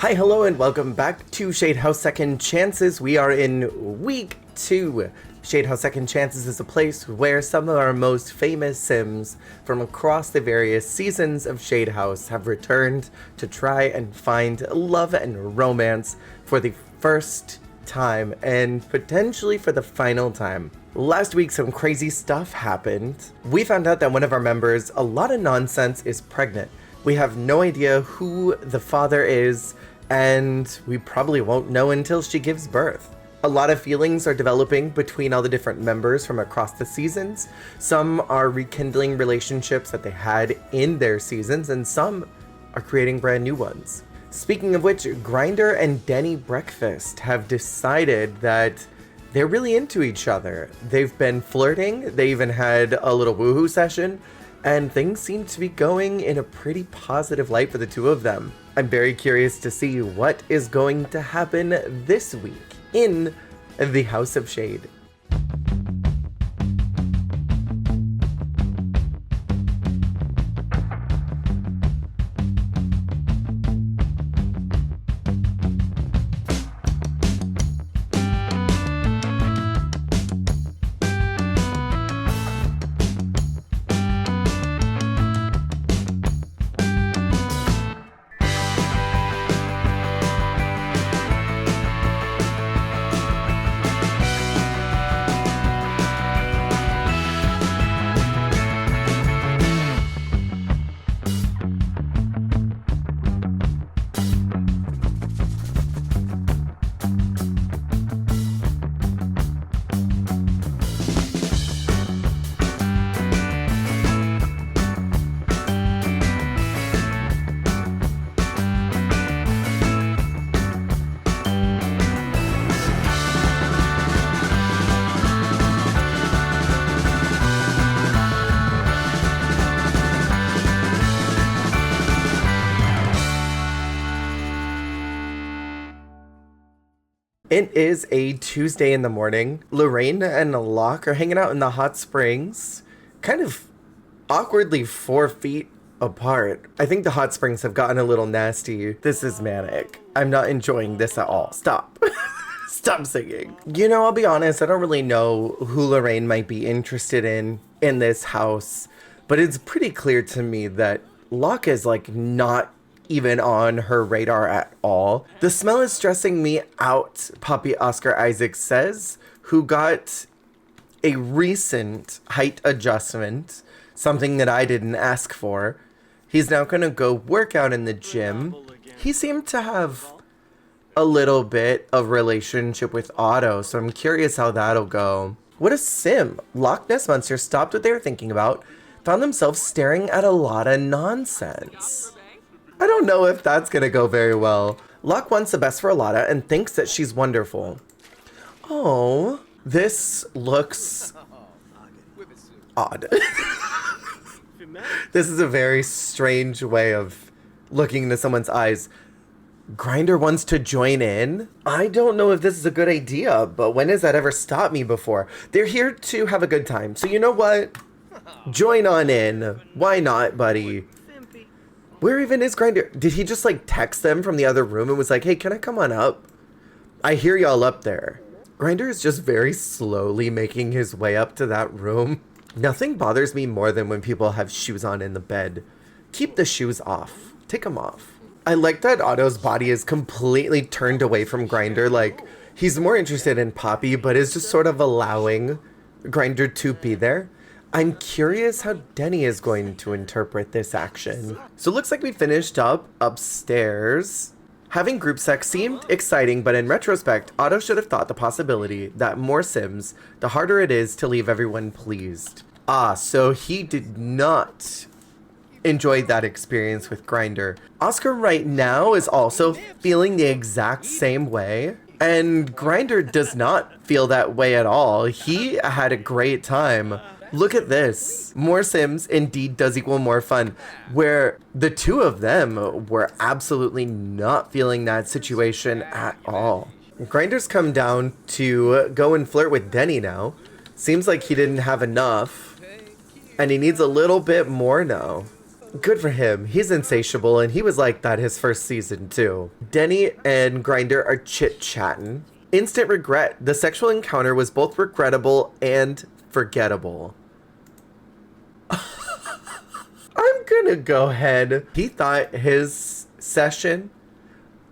Hi, hello, and welcome back to Shade House Second Chances. We are in week 2. Shade House Second Chances is a place where some of our most famous Sims from across the various seasons of Shade House have returned to try and find love and romance for the first time and potentially for the final time. Last week, some crazy stuff happened. We found out that one of our members, a lot of nonsense, is pregnant. We have no idea who the father is, and we probably won't know until she gives birth. A lot of feelings are developing between all the different members from across the seasons. Some are rekindling relationships that they had in their seasons, and some are creating brand new ones. Speaking of which, Grinder and Denny Breakfast have decided that they're really into each other. They've been flirting, they even had a little woohoo session, and things seem to be going in a pretty positive light for the two of them. I'm very curious to see what is going to happen this week in the House of Shade. It is a Tuesday in the morning. Lorraine and Locke are hanging out in the hot springs, kind of awkwardly 4 feet apart. I think the hot springs have gotten a little nasty. This is manic. I'm not enjoying this at all. Stop. Stop singing. You know, I'll be honest, I don't really know who Lorraine might be interested in this house, but it's pretty clear to me that Locke is like not even on her radar at all. The smell is stressing me out, Poppy Oscar Isaac says, who got a recent height adjustment, something that I didn't ask for. He's now gonna go work out in the gym. He seemed to have a little bit of relationship with Otto, so I'm curious how that'll go. What a sim! Loch Ness Monster stopped what they were thinking about, found themselves staring at a lot of nonsense. I don't know if that's gonna go very well. Locke wants the best for Alana and thinks that she's wonderful. Oh, this looks odd. This is a very strange way of looking into someone's eyes. Grinder wants to join in? I don't know if this is a good idea, but when has that ever stopped me before? They're here to have a good time, so you know what? Join on in. Why not, buddy? Where even is Grinder? Did he just like text them from the other room and was like, hey, can I come on up? I hear y'all up there. Grinder is just very slowly making his way up to that room. Nothing bothers me more than when people have shoes on in the bed. Keep the shoes off. Take them off. I like that Otto's body is completely turned away from Grinder. Like, he's more interested in Poppy, but is just sort of allowing Grinder to be there. I'm curious how Denny is going to interpret this action. So it looks like we finished up upstairs. Having group sex seemed exciting, but in retrospect, Otto should have thought the possibility that more Sims, the harder it is to leave everyone pleased. Ah, so he did not enjoy that experience with Grinder. Oscar right now is also feeling the exact same way. And Grinder does not feel that way at all. He had a great time. Look at this. More Sims indeed does equal more fun, where the two of them were absolutely not feeling that situation at all. Grinder's come down to go and flirt with Denny now. Seems like he didn't have enough, and he needs a little bit more now. Good for him. He's insatiable, and he was like that his first season, too. Denny and Grinder are chit-chatting. Instant regret. The sexual encounter was both regrettable and forgettable. I'm gonna go ahead. He thought his session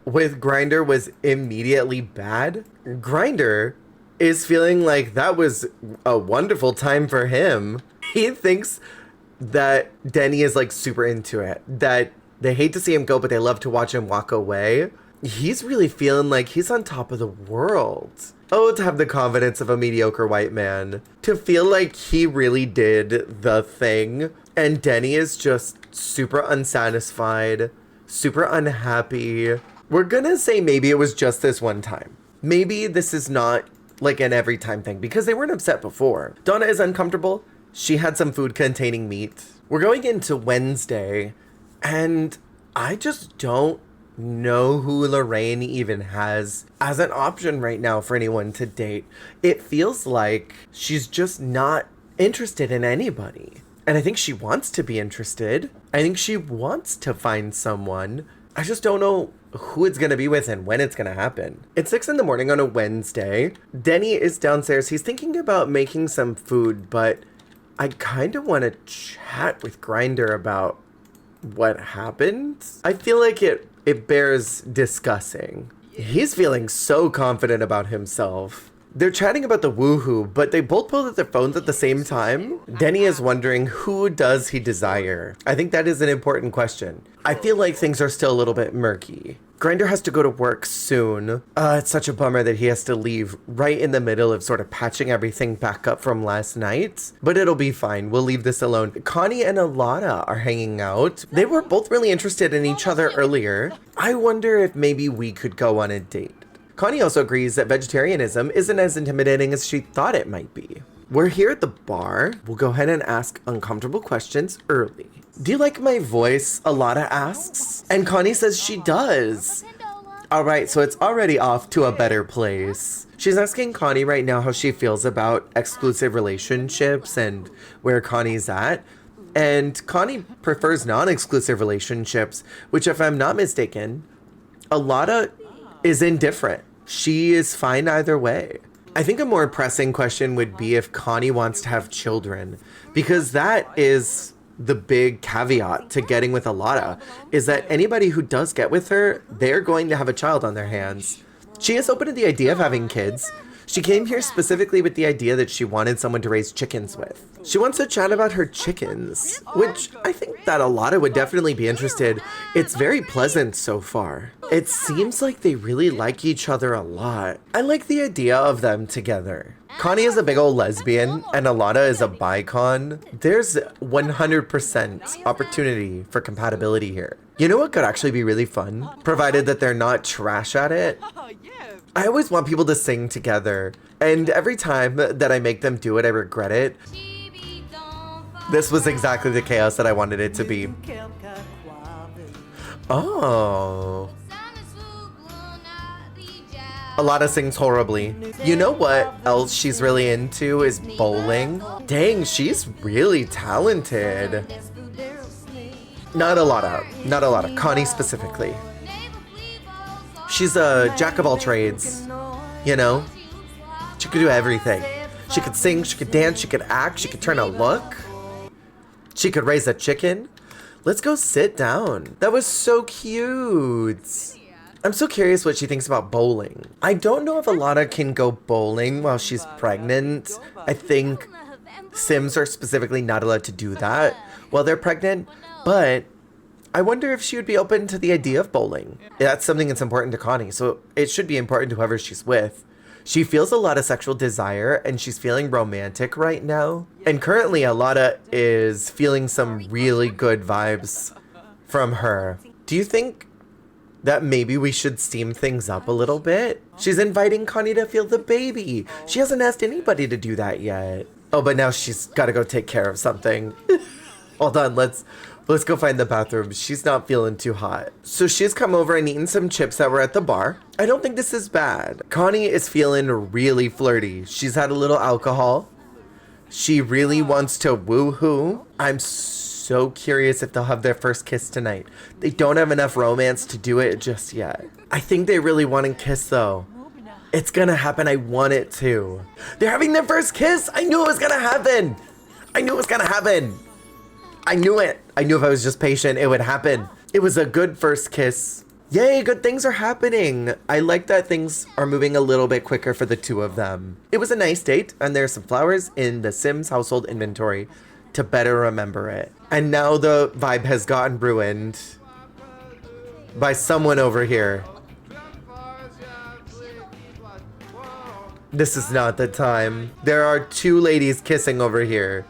with Grinder was immediately bad. Grinder is feeling like that was a wonderful time for him. He thinks that Denny is like super into it, that they hate to see him go, but they love to watch him walk away. He's really feeling like he's on top of the world. Oh, to have the confidence of a mediocre white man. To feel like he really did the thing. And Denny is just super unsatisfied, super unhappy. We're gonna say maybe it was just this one time. Maybe this is not like an every time thing, because they weren't upset before. Donna is uncomfortable. She had some food containing meat. We're going into Wednesday, and I just don't know who Lorraine even has as an option right now for anyone to date. It feels like she's just not interested in anybody. And I think she wants to be interested. I think she wants to find someone. I just don't know who it's going to be with and when it's going to happen. It's 6 a.m. on a Wednesday. Denny is downstairs. He's thinking about making some food, but I kind of want to chat with Grinder about what happened. I feel like it bears discussing. He's feeling so confident about himself. They're chatting about the woohoo, but they both pulled out their phones at the same time. Denny is wondering, who does he desire? I think that is an important question. I feel like things are still a little bit murky. Grinder has to go to work soon. It's such a bummer that he has to leave right in the middle of sort of patching everything back up from last night. But it'll be fine. We'll leave this alone. Connie and Alana are hanging out. They were both really interested in each other earlier. I wonder if maybe we could go on a date. Connie also agrees that vegetarianism isn't as intimidating as she thought it might be. We're here at the bar. We'll go ahead and ask uncomfortable questions early. Do you like my voice? Alana asks. And Connie says she does. All right, so it's already off to a better place. She's asking Connie right now how she feels about exclusive relationships and where Connie's at. And Connie prefers non-exclusive relationships, which, if I'm not mistaken, Alana is indifferent. She is fine either way. I think a more pressing question would be if Connie wants to have children, because that is the big caveat to getting with Alana, is that anybody who does get with her, they're going to have a child on their hands. She is open to the idea of having kids. She came here specifically with the idea that she wanted someone to raise chickens with. She wants to chat about her chickens, which I think that Alana would definitely be interested. It's very pleasant so far. It seems like they really like each other a lot. I like the idea of them together. Connie is a big old lesbian and Alana is a bicon. There's 100% opportunity for compatibility here. You know what could actually be really fun? Provided that they're not trash at it. I always want people to sing together, and every time that I make them do it, I regret it. This was exactly the chaos that I wanted it to be. Oh. Alana sings horribly. You know what else she's really into is bowling. Dang, she's really talented. Not a lot. Connie specifically. She's a jack of all trades, you know? She could do everything. She could sing, she could dance, she could act, she could turn a look. She could raise a chicken. Let's go sit down. That was so cute. I'm so curious what she thinks about bowling. I don't know if Alana can go bowling while she's pregnant. I think Sims are specifically not allowed to do that while they're pregnant, but I wonder if she would be open to the idea of bowling. That's something that's important to Connie, so it should be important to whoever she's with. She feels a lot of sexual desire, and she's feeling romantic right now. And currently, Alana is feeling some really good vibes from her. Do you think that maybe we should steam things up a little bit? She's inviting Connie to feel the baby. She hasn't asked anybody to do that yet. Oh, but now she's got to go take care of something. Hold on, let's go find the bathroom. She's not feeling too hot. So she's come over and eaten some chips that were at the bar. I don't think this is bad. Connie is feeling really flirty. She's had a little alcohol. She really wants to woohoo. I'm so so curious if they'll have their first kiss tonight. They don't have enough romance to do it just yet. I think they really want to kiss though. It's gonna happen. I want it to. They're having their first kiss. I knew it was gonna happen. I knew it was gonna happen. I knew it. I knew if I was just patient, it would happen. It was a good first kiss. Yay, good things are happening. I like that things are moving a little bit quicker for the two of them. It was a nice date, and there's some flowers in the Sims household inventory to better remember it. And now the vibe has gotten ruined by someone over here. This is not the time. There are two ladies kissing over here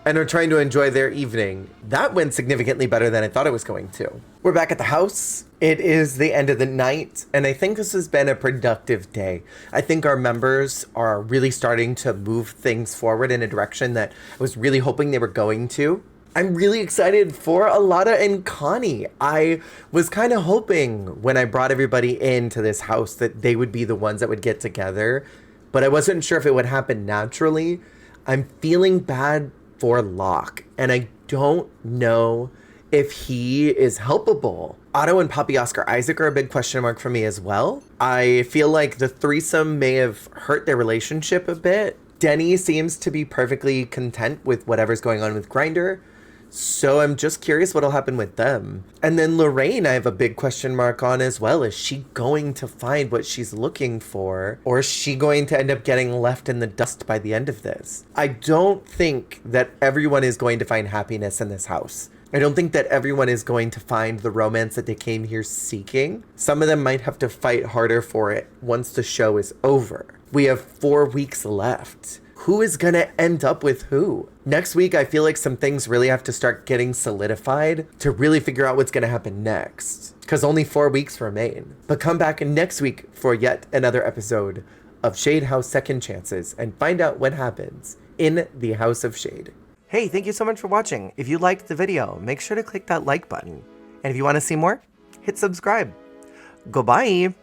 and are trying to enjoy their evening. That went significantly better than I thought it was going to. We're back at the house. It is the end of the night, and I think this has been a productive day. I think our members are really starting to move things forward in a direction that I was really hoping they were going to. I'm really excited for Alana and Connie. I was kind of hoping when I brought everybody into this house that they would be the ones that would get together, but I wasn't sure if it would happen naturally. I'm feeling bad for Locke, and I don't know if he is helpable. Otto and Poppy Oscar Isaac are a big question mark for me as well. I feel like the threesome may have hurt their relationship a bit. Denny seems to be perfectly content with whatever's going on with Grindr, so I'm just curious what'll happen with them. And then Lorraine, I have a big question mark on as well. Is she going to find what she's looking for, or is she going to end up getting left in the dust by the end of this? I don't think that everyone is going to find happiness in this house. I don't think that everyone is going to find the romance that they came here seeking. Some of them might have to fight harder for it once the show is over. We have 4 weeks left. Who is gonna end up with who? Next week, I feel like some things really have to start getting solidified to really figure out what's gonna happen next. Because only 4 weeks remain. But come back next week for yet another episode of Shade House Second Chances and find out what happens in the House of Shade. Hey, thank you so much for watching. If you liked the video, make sure to click that like button. And if you want to see more, hit subscribe. Goodbye.